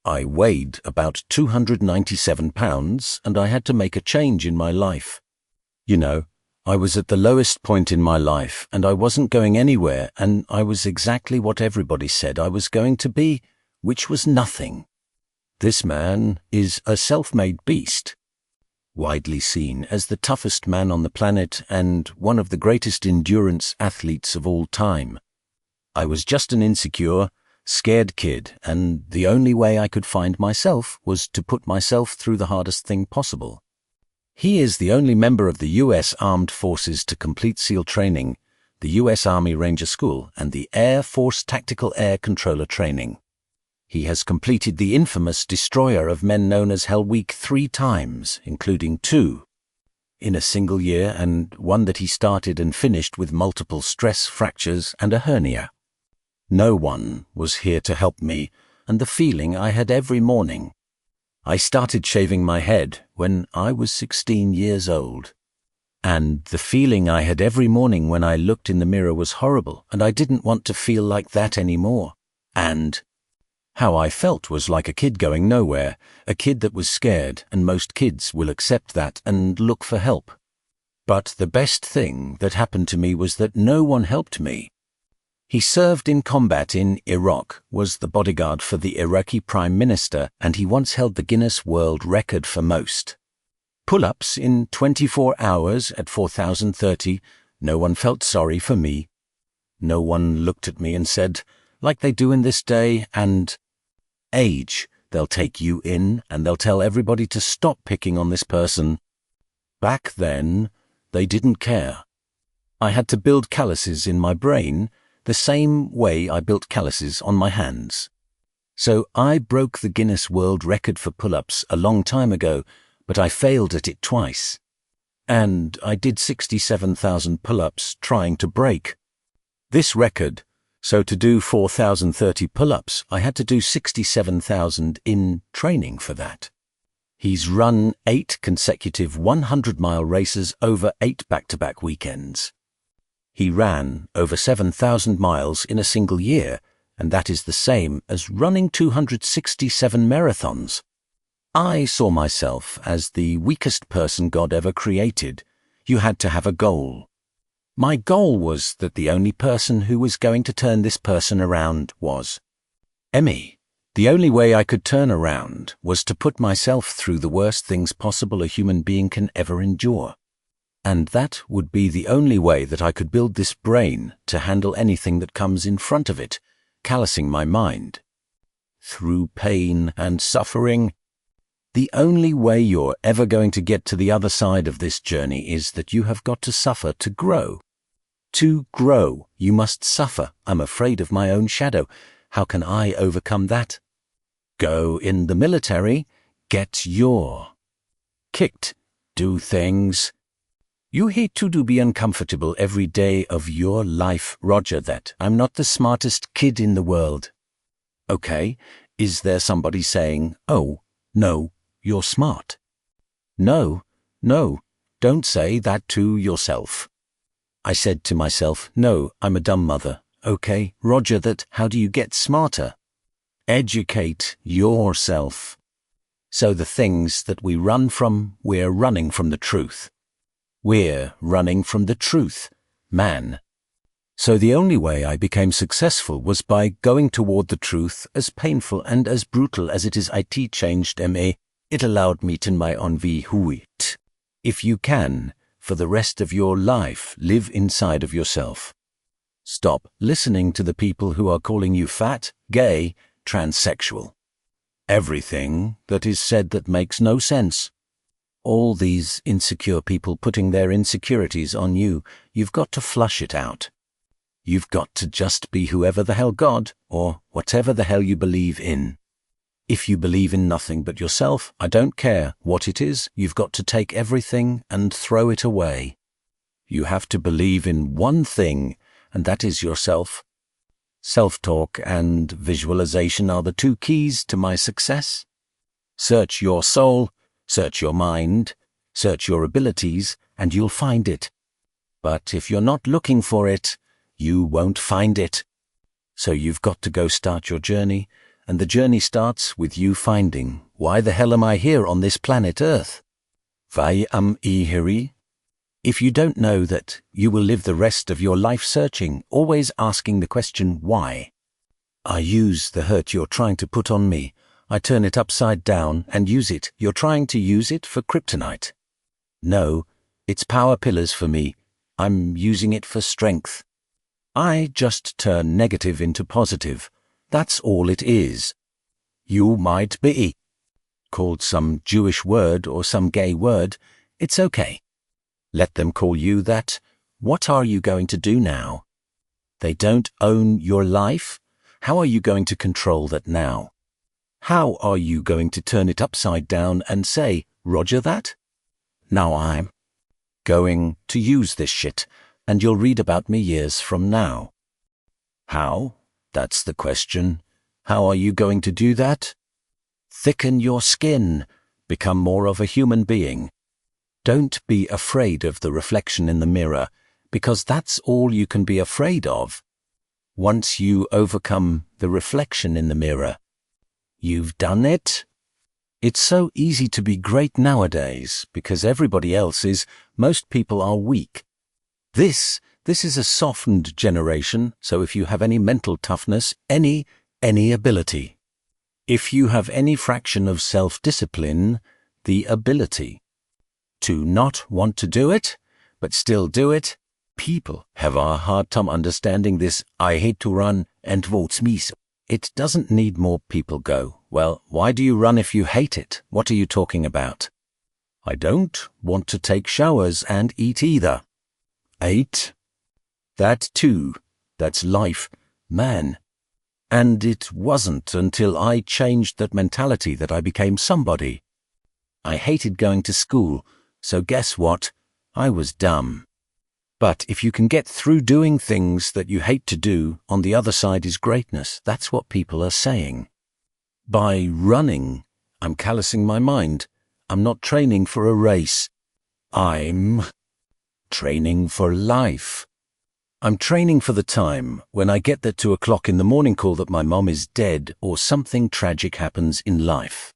I weighed about 297 pounds and I had to make a change in my life. You know, I was at the lowest point in my life and I wasn't going anywhere, and I was exactly what everybody said I was going to be, which was nothing. This man is a self-made beast, widely seen as the toughest man on the planet and one of the greatest endurance athletes of all time. I was just an insecure, scared kid, and the only way I could find myself was to put myself through the hardest thing possible. He is the only member of the U.S. Armed Forces to complete SEAL training, the U.S. Army Ranger School, and the Air Force Tactical Air Controller training. He has completed the infamous destroyer of men known as Hell Week 3 times, including 2 in a single year, and one that he started and finished with multiple stress fractures and a hernia. No one was here to help me, and the feeling I had every morning. I started shaving my head when I was 16 years old. And the feeling I had every morning when I looked in the mirror was horrible, and I didn't want to feel like that anymore. And how I felt was like a kid going nowhere, a kid that was scared, and most kids will accept that and look for help. But the best thing that happened to me was that no one helped me. He served in combat in Iraq, was the bodyguard for the Iraqi Prime Minister, and he once held the Guinness World Record for most pull-ups in 24 hours at 4,030. No one felt sorry for me. No one looked at me and said, like they do in this day, and age, they'll take you in and they'll tell everybody to stop picking on this person. Back then, they didn't care. I had to build calluses in my brain the same way I built calluses on my hands. So I broke the Guinness World Record for pull-ups a long time ago, but I failed at it twice. And I did 67,000 pull-ups trying to break this record. So to do 4,030 pull-ups, I had to do 67,000 in training for that. He's run 8 consecutive 100-mile races over 8 back-to-back weekends. He ran over 7,000 miles in a single year, and that is the same as running 267 marathons. I saw myself as the weakest person God ever created. You had to have a goal. My goal was that the only person who was going to turn this person around was Emmy. The only way I could turn around was to put myself through the worst things possible a human being can ever endure. And that would be the only way that I could build this brain to handle anything that comes in front of it, callousing my mind. Through pain and suffering, the only way you're ever going to get to the other side of this journey is that you have got to suffer to grow. To grow, you must suffer. I'm afraid of my own shadow. How can I overcome that? Go in the military, get your kicked, do things. You hate to be uncomfortable every day of your life. Roger that. I'm not the smartest kid in the world. Okay, is there somebody saying, oh, no, you're smart? No, don't say that to yourself. I said to myself, no, I'm a dumb mother. Okay, roger that. How do you get smarter? Educate yourself. So the things that we run from, we're running from the truth. We're running from the truth, man. So the only way I became successful was by going toward the truth, as painful and as brutal as it is. IT changed me. It allowed me to my envie huit. If you can, for the rest of your life, live inside of yourself. Stop listening to the people who are calling you fat, gay, transsexual. Everything that is said that makes no sense. All these insecure people putting their insecurities on you, you've got to flush it out. You've got to just be whoever the hell God, or whatever the hell you believe in. If you believe in nothing but yourself, I don't care what it is, you've got to take everything and throw it away. You have to believe in one thing, and that is yourself. Self-talk and visualization are the 2 keys to my success. Search your soul, search your mind, search your abilities, and you'll find it. But if you're not looking for it, you won't find it. So you've got to go start your journey and the journey starts with you finding, why the hell am I here on this planet Earth? Why am I here? If you don't know that, you will live the rest of your life searching, always asking the question, why? I use the hurt you're trying to put on me. I turn it upside down and use it. You're trying to use it for kryptonite. No, it's power pillars for me. I'm using it for strength. I just turn negative into positive. That's all it is. You might be called some Jewish word or some gay word. It's okay. Let them call you that. What are you going to do now? They don't own your life. How are you going to control that now? How are you going to turn it upside down and say, Roger that? Now I'm going to use this shit, and you'll read about me years from now. How? That's the question. How are you going to do that? Thicken your skin. Become more of a human being. Don't be afraid of the reflection in the mirror, because that's all you can be afraid of. Once you overcome the reflection in the mirror, you've done it. It's so easy to be great nowadays because everybody else is. Most people are weak. This is a softened generation, so if you have any mental toughness, any ability, if you have any fraction of self-discipline, the ability to not want to do it, but still do it, people have a hard time understanding this I hate to run and votes me so. It doesn't need more people go. Well, why do you run if you hate it? What are you talking about? I don't want to take showers and eat either. Ate? That too. That's life, man. And it wasn't until I changed that mentality that I became somebody. I hated going to school, so guess what? I was dumb. But if you can get through doing things that you hate to do, on the other side is greatness. That's what people are saying. By running, I'm callousing my mind. I'm not training for a race. I'm training for life. I'm training for the time when I get that 2 o'clock in the morning call that my mom is dead or something tragic happens in life.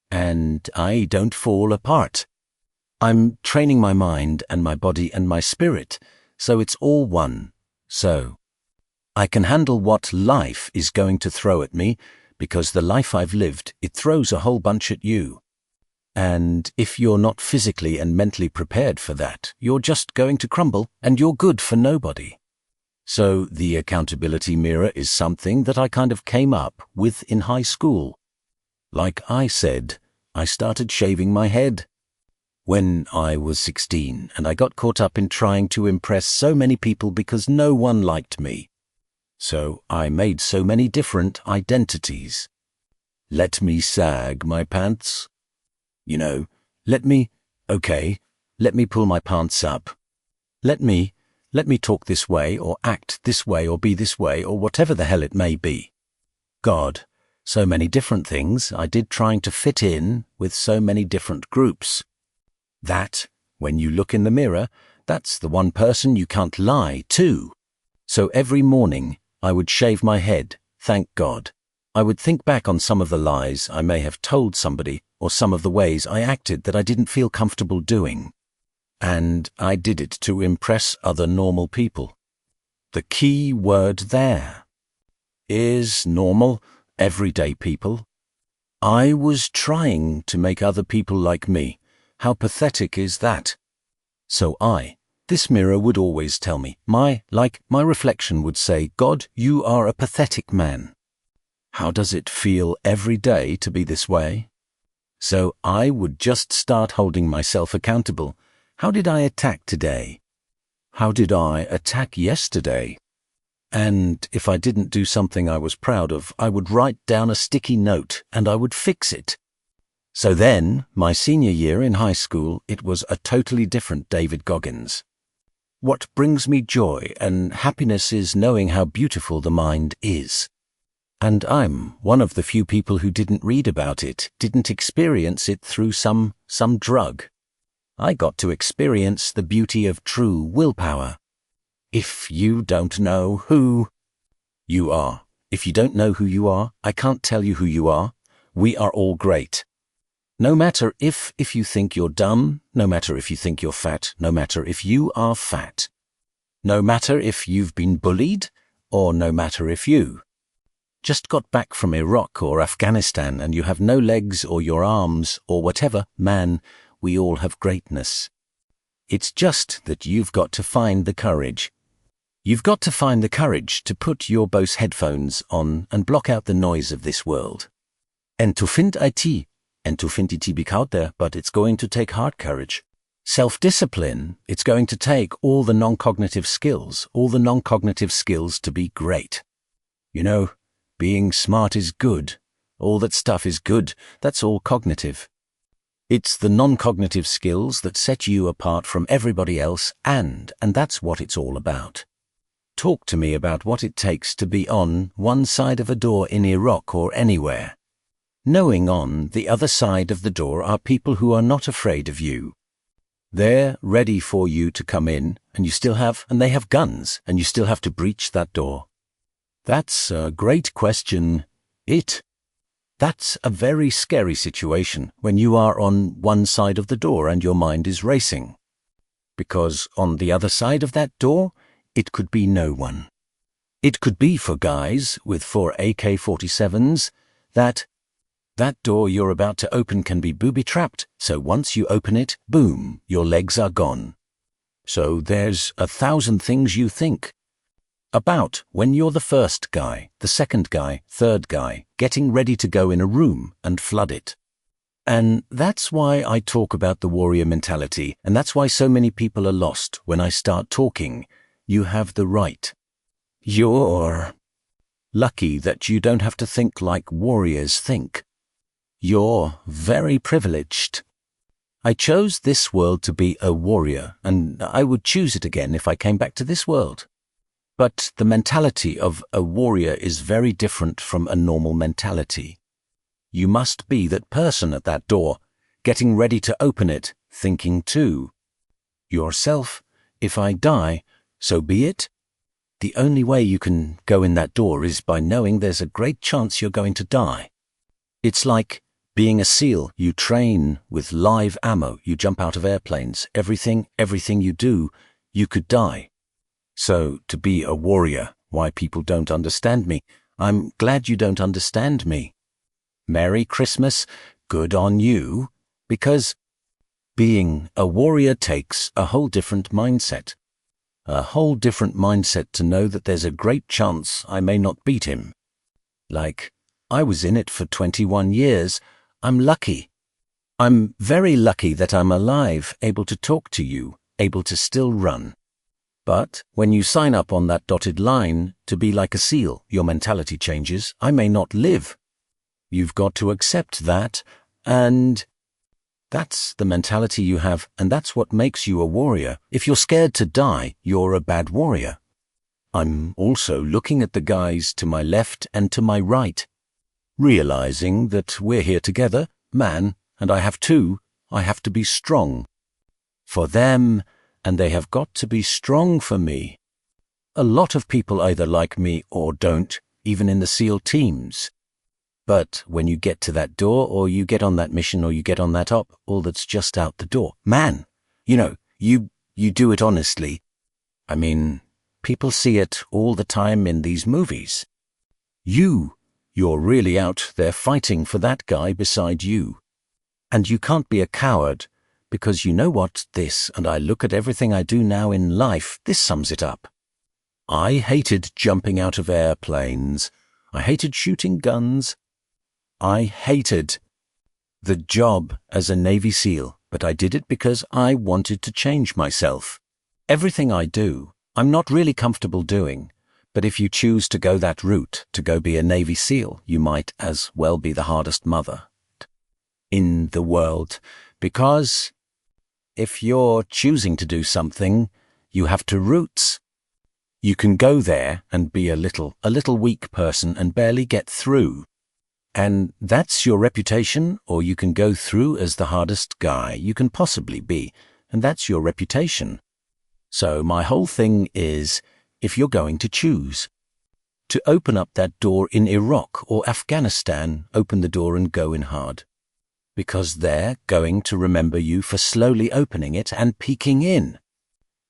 And I don't fall apart. I'm training my mind and my body and my spirit, so it's all one. So I can handle what life is going to throw at me, because the life I've lived, it throws a whole bunch at you. And if you're not physically and mentally prepared for that, you're just going to crumble and you're good for nobody. So the accountability mirror is something that I kind of came up with in high school. Like I said, I started shaving my head when I was 16, and I got caught up in trying to impress so many people because no one liked me. So I made so many different identities. Let me sag my pants. You know, let me pull my pants up. Let me talk this way or act this way or be this way or whatever the hell it may be. God, so many different things I did trying to fit in with so many different groups. That, when you look in the mirror, that's the one person you can't lie to. So every morning I would shave my head, thank God. I would think back on some of the lies I may have told somebody or some of the ways I acted that I didn't feel comfortable doing. And I did it to impress other normal people. The key word there is normal, everyday people. I was trying to make other people like me. How pathetic is that? So this mirror would always tell me, my reflection would say, God, you are a pathetic man. How does it feel every day to be this way? So I would just start holding myself accountable. How did I attack today? How did I attack yesterday? And if I didn't do something I was proud of, I would write down a sticky note and I would fix it. So then, my senior year in high school, it was a totally different David Goggins. What brings me joy and happiness is knowing how beautiful the mind is. And I'm one of the few people who didn't read about it, didn't experience it through some drug. I got to experience the beauty of true willpower. If you don't know who you are, If you don't know who you are, I can't tell you who you are. We are all great. No matter if you think you're dumb, no matter if you think you're fat, no matter if you are fat, no matter if you've been bullied, or no matter if you just got back from Iraq or Afghanistan and you have no legs or your arms or whatever, man, we all have greatness. It's just that you've got to find the courage. You've got to find the courage to put your Bose headphones on and block out the noise of this world. En tu vind IT, en tu vind IT bekouter, but it's going to take hard courage. Self-discipline, it's going to take all the non-cognitive skills to be great. You know, being smart is good. All that stuff is good. That's all cognitive. It's the non-cognitive skills that set you apart from everybody else, and that's what it's all about. Talk to me about what it takes to be on one side of a door in Iraq or anywhere, knowing on the other side of the door are people who are not afraid of you. They're ready for you to come in, and they have guns, and you still have to breach that door. That's a great question. That's a very scary situation when you are on one side of the door and your mind is racing. Because on the other side of that door, it could be no one. It could be for guys with 4 AK-47s that door you're about to open can be booby-trapped, so once you open it, boom, your legs are gone. So there's 1,000 things you think about when you're the first guy, the second guy, third guy, getting ready to go in a room and flood it. And that's why I talk about the warrior mentality, and that's why so many people are lost when I start talking. You have the right. You're lucky that you don't have to think like warriors think. You're very privileged. I chose this world to be a warrior, and I would choose it again if I came back to this world. But the mentality of a warrior is very different from a normal mentality. You must be that person at that door, getting ready to open it, thinking too. Yourself, if I die, so be it. The only way you can go in that door is by knowing there's a great chance you're going to die. It's like being a SEAL. You train with live ammo. You jump out of airplanes. Everything you do, you could die. So to be a warrior, why people don't understand me. I'm glad you don't understand me. Merry Christmas. Good on you. Because being a warrior takes a whole different mindset. A whole different mindset to know that there's a great chance I may not beat him. Like, I was in it for 21 years. I'm lucky. I'm very lucky that I'm alive, able to talk to you, able to still run. But when you sign up on that dotted line to be like a SEAL, your mentality changes. I may not live. You've got to accept that, and that's the mentality you have, and that's what makes you a warrior. If you're scared to die, you're a bad warrior. I'm also looking at the guys to my left and to my right, realizing that we're here together, man, and I have to be strong for them, and they have got to be strong for me. A lot of people either like me or don't, even in the SEAL teams. But when you get to that door, or you get on that mission, or you get on that op, all that's just out the door, man, you do it honestly. I mean, people see it all the time in these movies. You're really out there fighting for that guy beside you. And you can't be a coward, because you know what, and I look at everything I do now in life, this sums it up. I hated jumping out of airplanes. I hated shooting guns. I hated the job as a Navy SEAL, but I did it because I wanted to change myself. Everything I do, I'm not really comfortable doing, but if you choose to go that route, to go be a Navy SEAL, you might as well be the hardest mother in the world, because if you're choosing to do something, you have to roots. You can go there and be a little weak person and barely get through. And that's your reputation, or you can go through as the hardest guy you can possibly be, and that's your reputation. So my whole thing is, if you're going to choose To open up that door in Iraq or Afghanistan, open the door and go in hard. Because they're going to remember you for slowly opening it and peeking in.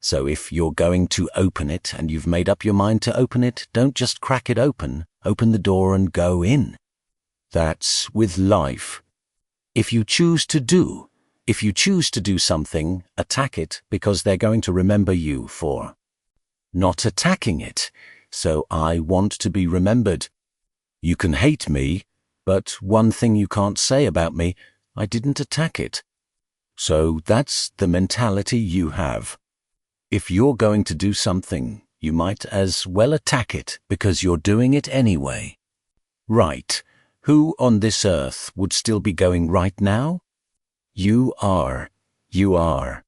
So if you're going to open it and you've made up your mind to open it, don't just crack it open. Open the door and go in. That's with life. If you choose to do something, attack it because they're going to remember you for not attacking it. So I want to be remembered. You can hate me, but one thing you can't say about me, I didn't attack it. So that's the mentality you have. If you're going to do something, you might as well attack it because you're doing it anyway. Right. Who on this earth would still be going right now? You are. You are.